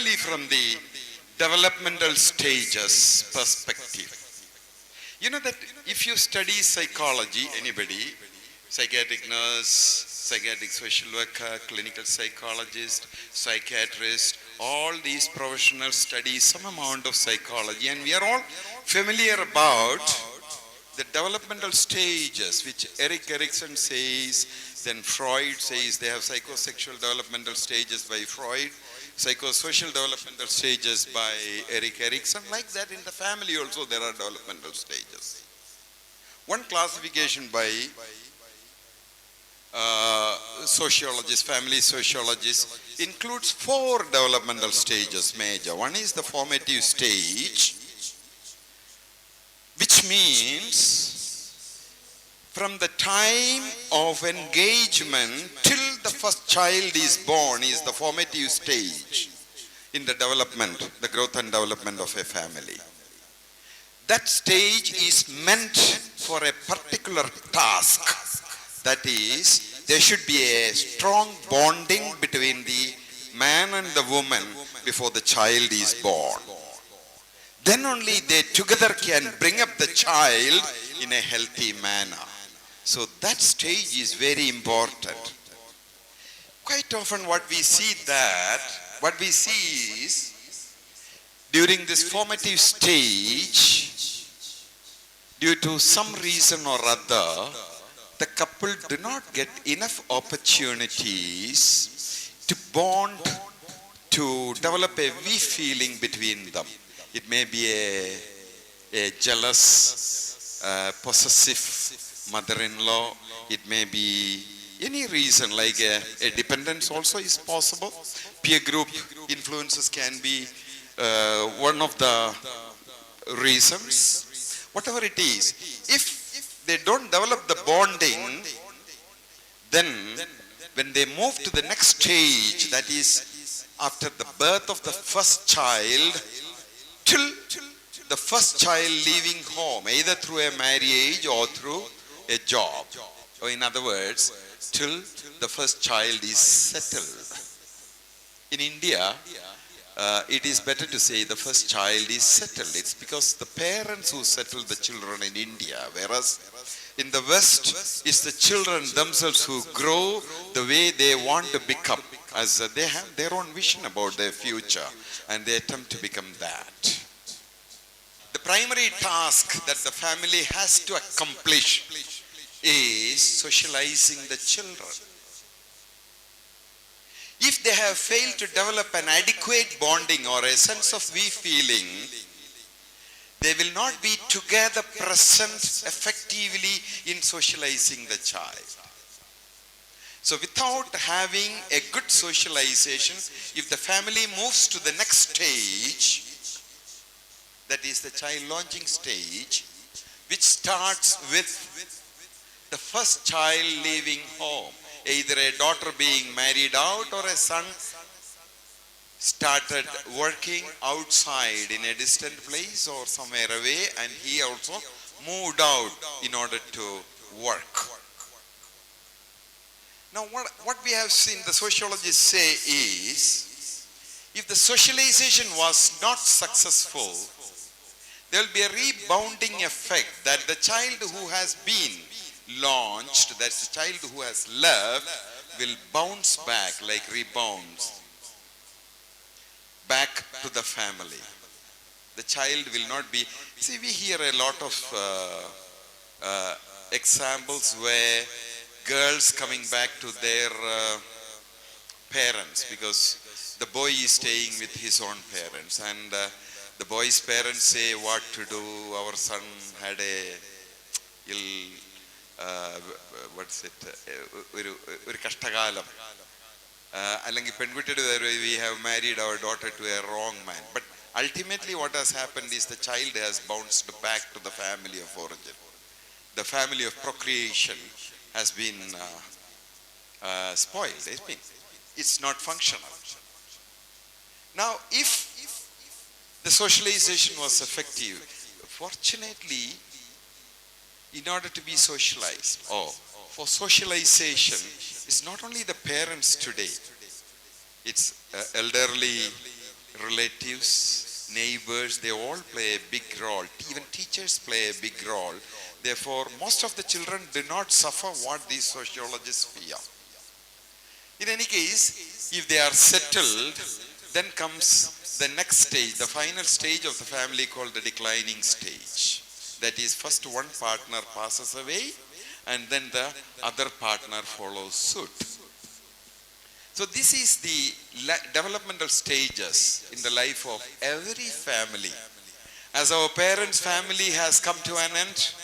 family from the developmental stages perspective. You know that if you study psychology, anybody, psychiatric nurse, psychiatric social worker, clinical psychologist, psychiatrist, all these professionals study some amount of psychology, and we are all familiar about the developmental stages, which Erik Erikson says, then Freud says they have psychosexual developmental stages by Freud, psychosocial developmental stages by Erik Erikson. Like that in the family also there are developmental stages. One classification by sociologists, family sociologists, includes 4 developmental stages major. One is the formative stage, which means from the time of engagement till the first child is born is the formative stage in the development, the growth and development of a family. That stage is meant for a particular task. That is, there should be a strong bonding between the man and the woman before the child is born. Then only they together can bring up the child in a healthy manner. So that stage is very important. Quite often what we see is during this formative stage, due to some reason or other, the couple do not get enough opportunities to bond, to develop a we feeling between them. It may be a jealous, possessive mother-in-law. It may be any reason, like a dependence also is possible. Peer group influences can be one of the reasons. Whatever it is, if they don't develop the bonding, then when they move to the next stage, that is after the birth of the first child, till the first child leaving home, either through a marriage or through a job, or in other words, till the first child is settled. In India, it is better to say the first child is settled. It's because the parents who settle the children in India, whereas in the West, it's the children themselves who grow the way they want to become, as they have their own vision about their future, and they attempt to become that. The primary task that the family has to accomplish is socializing the children. If they have failed to develop an adequate bonding or a sense of we feeling, they will not be together present effectively in socializing the child. So without having a good socialization, if the family moves to the next stage, that is the child launching stage, which starts with the first child leaving home, either a daughter being married out or a son started working outside in a distant place or somewhere away, and he also moved out in order to work. Now what we have seen the sociologists say is, if the socialization was not successful, there will be a rebounding effect that the child who has been launched, that's the child who has left, will bounce back, like rebounds back to the family. The child will not be, see, we hear a lot of examples where girls coming back to their parents because the boy is staying with his own parents, and the boy's parents say what to do. Our son had a ill, ഒരു കഷ്ടകാലം, അല്ലെങ്കിൽ പെൺകുട്ടിയുടെ we have married our daughter to a wrong man. But ultimately what has happened is the child has bounced back to the family of origin. The family of procreation has been spoiled. It's not functional. Now if the socialization was effective, fortunately, in order to be socialized, for socialization, it's not only the parents today, it's elderly relatives, neighbors, they all play a big role. Even teachers play a big role. Therefore, most of the children do not suffer what these sociologists fear. In any case, if they are settled, then comes the next stage, the final stage of the family called the declining stage. That is, first one partner passes away and then the other partner follows suit. So this is the developmental stages in the life of every family. As our parents' family has come to an end,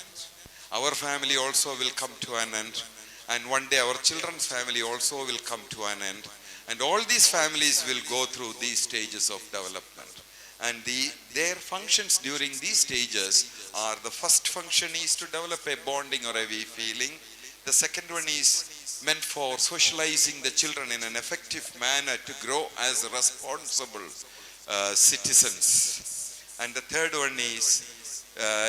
our family also will come to an end. And one day our children's family also will come to an end. And all these families will go through these stages of development. And their functions during these stages are, the first function is to develop a bonding or a feeling. The second one is meant for socializing the children in an effective manner to grow as responsible citizens. And the third one is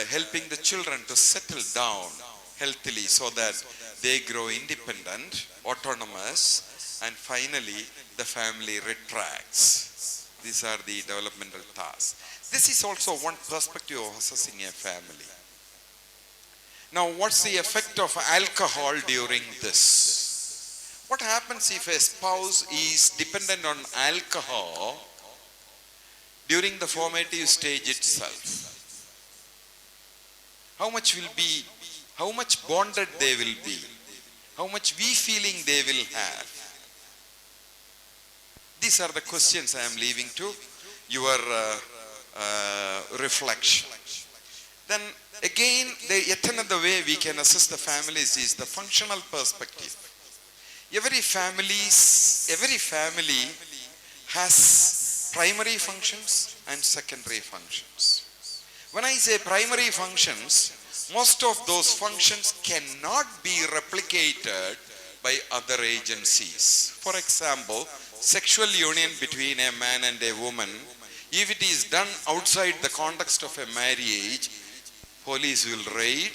helping the children to settle down healthily so that they grow independent, autonomous, and finally the family retracts. These are the developmental tasks. This is also one perspective of assessing a family. Now, what's the effect of alcohol during this? What happens if a spouse is dependent on alcohol during the formative stage itself? How much bonded they will be? How much feeling they will have? These are the questions I am leaving to your reflection. Then again, yet another way we can assess the families is the functional perspective. Every family has primary functions and secondary functions. When I say primary functions, most of those functions cannot be replicated by other agencies. For example, sexual union between a man and a woman, if it is done outside the context of a marriage, police will raid.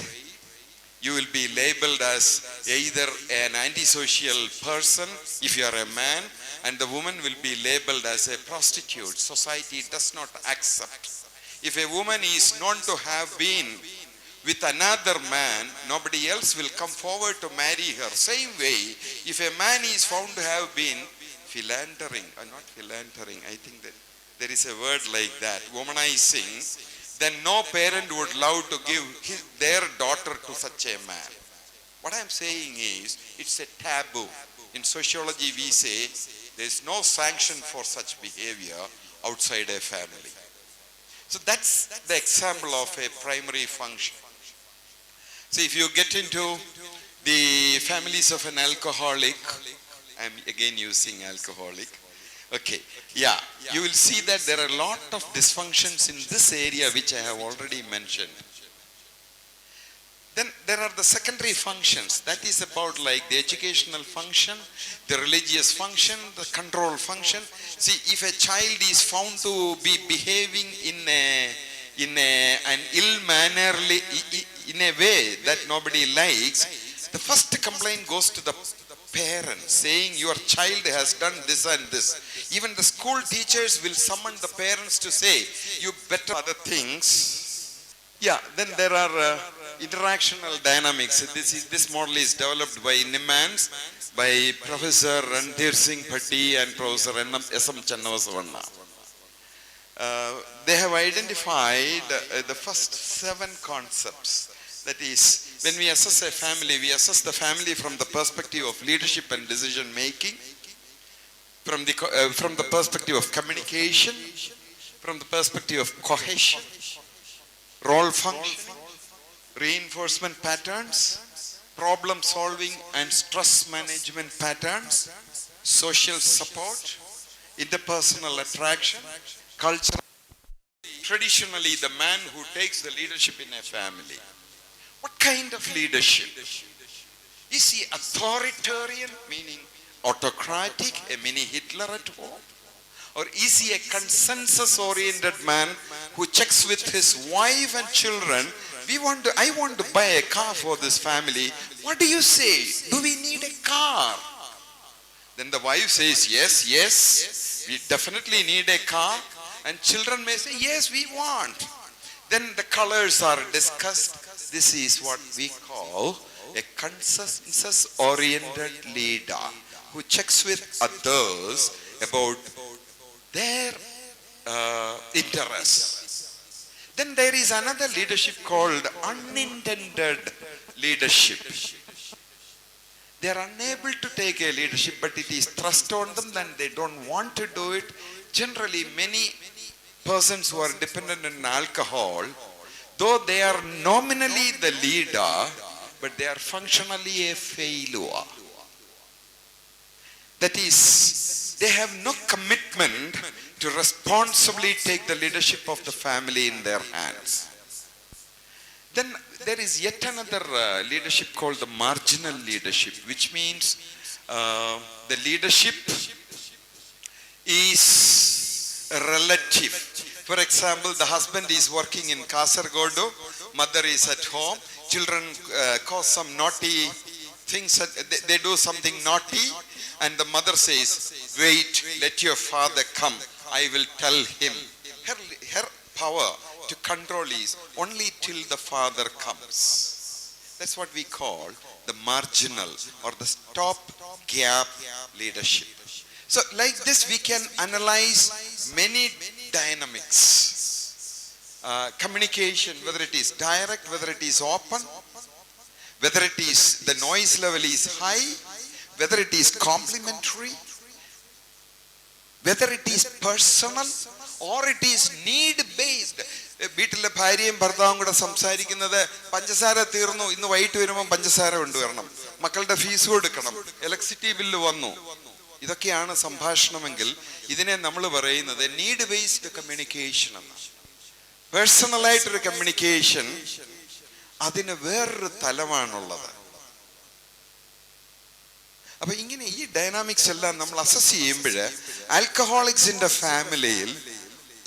You will be labeled as either an antisocial person if you are a man, and the woman will be labeled as a prostitute. Society does not accept. If a woman is known to have been with another man, nobody else will come forward to marry her. Same way, if a man is found to have been I think that there is a word like that, womanizing, then no parent would love to give their daughter to such a man. What I am saying is, it's a taboo. In sociology we say, there is no sanction for such behavior outside a family. So that's the example of a primary function. So if you get into the families of an alcoholic, I'm again using alcoholic. Okay, yeah, you will see that there are a lot of dysfunctions in this area which I have already mentioned. Then there are the secondary functions. That is about like the educational function, the religious function, the control function. See, if a child is found to be behaving in an ill-mannerly, in a way that nobody likes, the first complaint goes to the parents saying your child has done this and this. Even the school teachers will summon the parents to say, you better other things. Yeah, then there are interactional dynamics. This model is developed by Nimmans, by Professor Randhir Singh Bhatti and Professor S.M. Channavasavanna. They have identified the first 7 concepts. That is, when we assess a family, we assess the family from the perspective of leadership and decision making, from the perspective of communication, from the perspective of cohesion, role function, reinforcement patterns, problem solving and stress management patterns, social support, interpersonal attraction, culture. Traditionally, the man who takes the leadership in a family, what kind of leadership? Is he authoritarian, meaning autocratic, a mini Hitler at home? Or is he a consensus-oriented man who checks with his wife and children, I want to buy a car for this family. What do you say? Do we need a car? Then the wife says, yes, we definitely need a car. And children may say, yes, we want. Then the colors are discussed. This is what we call a consensus-oriented leader who checks with others about their interests. Then there is another leadership called unintended leadership. They are unable to take a leadership, but it is thrust on them and they don't want to do it. Generally, many persons who are dependent on alcohol, though they are nominally the leader, but they are functionally a failure. That is, they have no commitment to responsibly take the leadership of the family in their hands. Then there is yet another leadership called the marginal leadership, which means the leadership is relative. For example, the husband is working in Kasargodu, mother is at home, children cause some naughty things, they do something naughty, and the mother says, wait, let your father come, I will tell him. Her power to control is only till the father comes. That's what we call the marginal or the stop-gap leadership. So like this we can analyze many dynamics. Communication, whether it is direct, whether it is open, whether it is the noise level is high, whether it is complementary, whether it is personal or it is need-based. വീട്ടിലെ ഭാര്യയും ഭർത്താവും കൂടെ സംസാരിക്കുന്നത് പഞ്ചസാര തീർന്നു, ഇന്ന് വൈകിട്ട് വരുമ്പോൾ പഞ്ചസാര കൊണ്ടുവരണം, മക്കളുടെ ഫീസ് കൊടുക്കണം, ഇലക്ട്രിസിറ്റി ബില്ല് വന്നു. ഇതൊക്കെയാണ് സംഭാഷണമെങ്കിൽ ഇതിനെ നമ്മൾ പറയുന്നത് നീഡ് ബേസ്ഡ് കമ്മ്യൂണിക്കേഷൻ എന്ന്. പേഴ്സണലായിട്ടൊരു കമ്മ്യൂണിക്കേഷൻ അതിന് വേറൊരു തലമാണുള്ളത്. അപ്പൊ ഇങ്ങനെ ഈ ഡൈനാമിക്സ് എല്ലാം നമ്മൾ അസസ് ചെയ്യുമ്പോൾ ആൽക്കഹോളിക്സിന്റെ ഫാമിലിയിൽ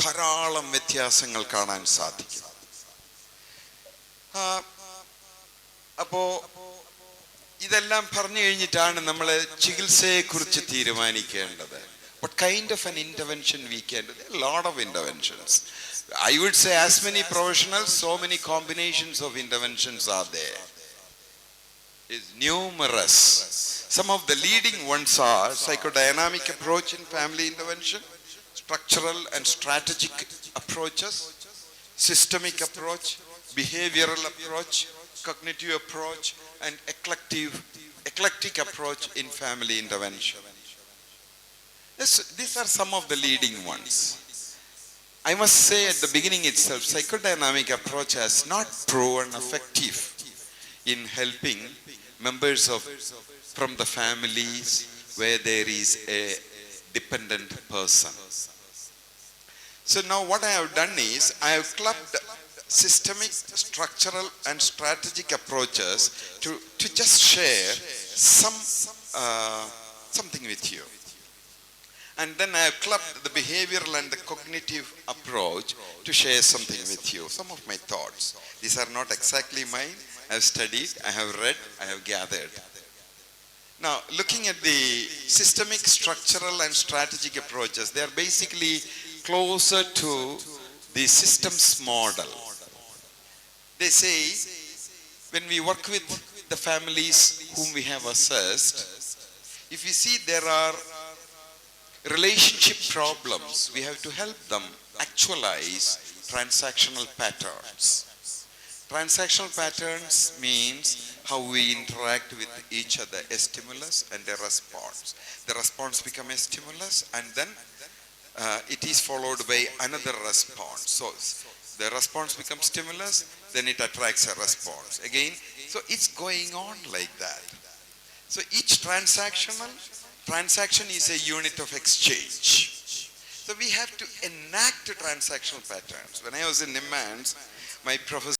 ധാരാളം വ്യത്യാസങ്ങൾ കാണാൻ സാധിക്കും. അപ്പോ ഇതെല്ലാം പറഞ്ഞു കഴിഞ്ഞിട്ടാണ് നമ്മൾ ചികിത്സയെ കുറിച്ച് തീരുമാനിക്കേണ്ടത്. What kind of an intervention we can do? There are a lot of interventions. I would say as many professionals, so many combinations of interventions are there. It's numerous. Some of the leading ones are psychodynamic approach in family intervention, structural and strategic approaches, systemic approach, behavioral approach, cognitive approach, and eclectic approach in family intervention. These are some of the leading ones. I must say at the beginning itself, psychodynamic approach has not proven effective in helping members from the families where there is a dependent person. So now what I have done is, I have clubbed systemic, structural and strategic approaches to just share something with you. And then I have clubbed the behavioral and the cognitive approach to share something with you, some of my thoughts. These are not exactly mine. I have studied, I have read, I have gathered. Now, looking at the systemic, structural and strategic approaches, they are basically closer to the systems model. They say, when we work with the families whom we have assessed, if we see there are relationship problems, we have to help them actualize transactional patterns. Transactional patterns means how we interact with each other, a stimulus and a response. The response becomes a stimulus and then it is followed by another response. So the response becomes stimulus, then it attracts a response. Again, so it's going on like that. So each transaction is a unit of exchange. So we have to enact transactional patterns. When I was in NIMANS, my professor